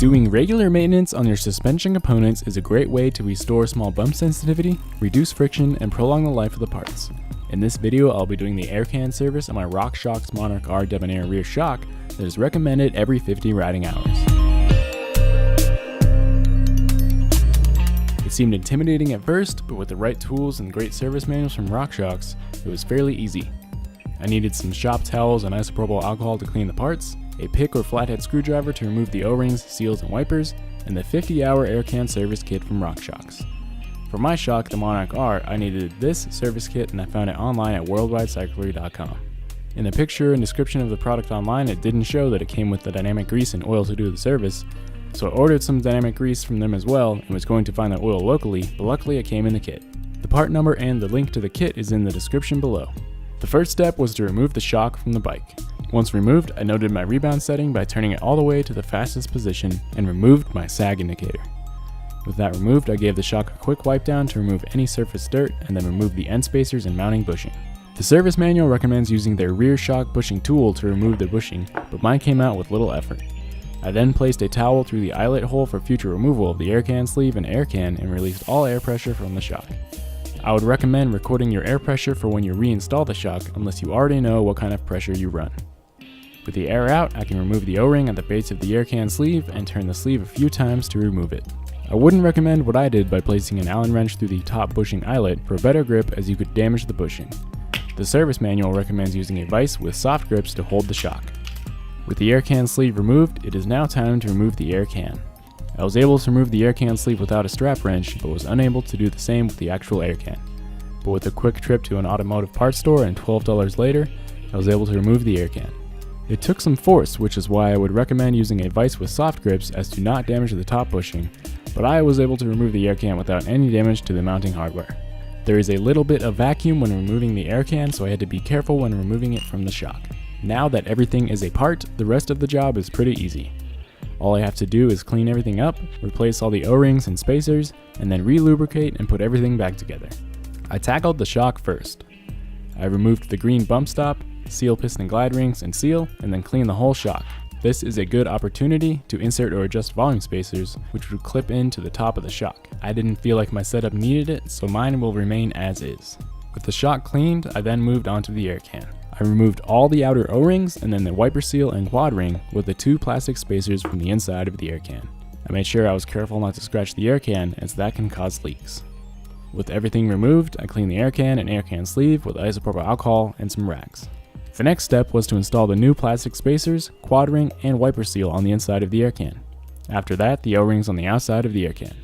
Doing regular maintenance on your suspension components is a great way to restore small bump sensitivity, reduce friction, and prolong the life of the parts. In this video, I'll be doing the air can service on my Rockshox Monarch R Debonair rear shock that is recommended every 50 riding hours. It seemed intimidating at first, but with the right tools and great service manuals from Rockshox, it was fairly easy. I needed some shop towels and isopropyl alcohol to clean the parts, a pick or flathead screwdriver to remove the O-rings, seals, and wipers, and the 50-hour air can service kit from Rockshox. For my shock, the Monarch R, I needed this service kit and I found it online at worldwidecyclery.com. In the picture and description of the product online, it didn't show that it came with the dynamic grease and oil to do the service, so I ordered some dynamic grease from them as well and was going to find the oil locally, but luckily it came in the kit. The part number and the link to the kit is in the description below. The first step was to remove the shock from the bike. Once removed, I noted my rebound setting by turning it all the way to the fastest position and removed my sag indicator. With that removed, I gave the shock a quick wipe down to remove any surface dirt and then remove the end spacers and mounting bushing. The service manual recommends using their rear shock bushing tool to remove the bushing, but mine came out with little effort. I then placed a towel through the eyelet hole for future removal of the air can sleeve and air can and released all air pressure from the shock. I would recommend recording your air pressure for when you reinstall the shock unless you already know what kind of pressure you run. With the air out, I can remove the O-ring at the base of the air can sleeve and turn the sleeve a few times to remove it. I wouldn't recommend what I did by placing an Allen wrench through the top bushing eyelet for a better grip, as you could damage the bushing. The service manual recommends using a vise with soft grips to hold the shock. With the air can sleeve removed, it is now time to remove the air can. I was able to remove the air can sleeve without a strap wrench, but was unable to do the same with the actual air can. But with a quick trip to an automotive parts store and $12 later, I was able to remove the air can. It took some force, which is why I would recommend using a vise with soft grips as to not damage the top bushing, but I was able to remove the air can without any damage to the mounting hardware. There is a little bit of vacuum when removing the air can, so I had to be careful when removing it from the shock. Now that everything is a part, the rest of the job is pretty easy. All I have to do is clean everything up, replace all the O-rings and spacers, and then re-lubricate and put everything back together. I tackled the shock first. I removed the green bump stop, seal piston glide rings and seal, and then clean the whole shock. This is a good opportunity to insert or adjust volume spacers, which would clip into the top of the shock. I didn't feel like my setup needed it, so mine will remain as is. With the shock cleaned, I then moved on to the air can. I removed all the outer O-rings and then the wiper seal and quad ring with the two plastic spacers from the inside of the air can. I made sure I was careful not to scratch the air can, as that can cause leaks. With everything removed, I cleaned the air can and air can sleeve with isopropyl alcohol and some rags. The next step was to install the new plastic spacers, quad ring, and wiper seal on the inside of the air can. After that, the O-rings on the outside of the air can.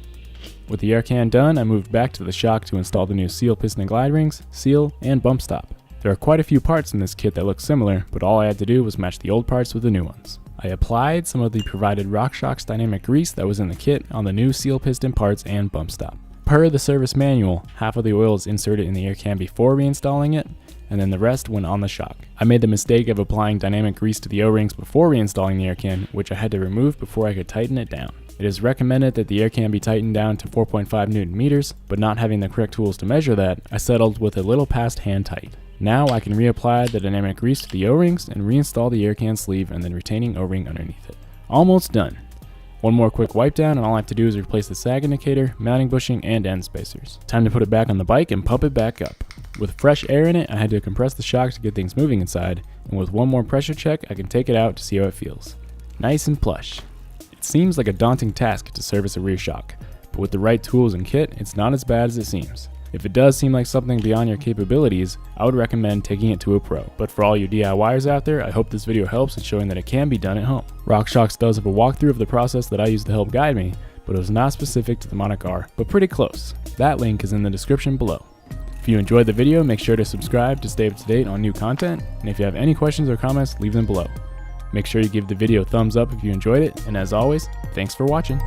With the air can done, I moved back to the shock to install the new seal piston glide rings, seal, and bump stop. There are quite a few parts in this kit that look similar, but all I had to do was match the old parts with the new ones. I applied some of the provided Rockshox dynamic grease that was in the kit on the new seal piston parts and bump stop. Per the service manual, half of the oil is inserted in the air can before reinstalling it, and then the rest when on the shock. I made the mistake of applying dynamic grease to the O-rings before reinstalling the air can, which I had to remove before I could tighten it down. It is recommended that the air can be tightened down to 4.5 Newton meters, but not having the correct tools to measure that, I settled with a little past hand tight. Now I can reapply the dynamic grease to the O-rings and reinstall the air can sleeve and then retaining O-ring underneath it. Almost done. One more quick wipe down and all I have to do is replace the sag indicator, mounting bushing, and end spacers. Time to put it back on the bike and pump it back up. With fresh air in it, I had to compress the shock to get things moving inside, and with one more pressure check, I can take it out to see how it feels. Nice and plush. It seems like a daunting task to service a rear shock, but with the right tools and kit, it's not as bad as it seems. If it does seem like something beyond your capabilities, I would recommend taking it to a pro. But for all you DIYers out there, I hope this video helps in showing that it can be done at home. Rockshox does have a walkthrough of the process that I used to help guide me, but it was not specific to the Monarch R, but pretty close. That link is in the description below. If you enjoyed the video, make sure to subscribe to stay up to date on new content, and if you have any questions or comments, leave them below. Make sure you give the video a thumbs up if you enjoyed it, and as always, thanks for watching.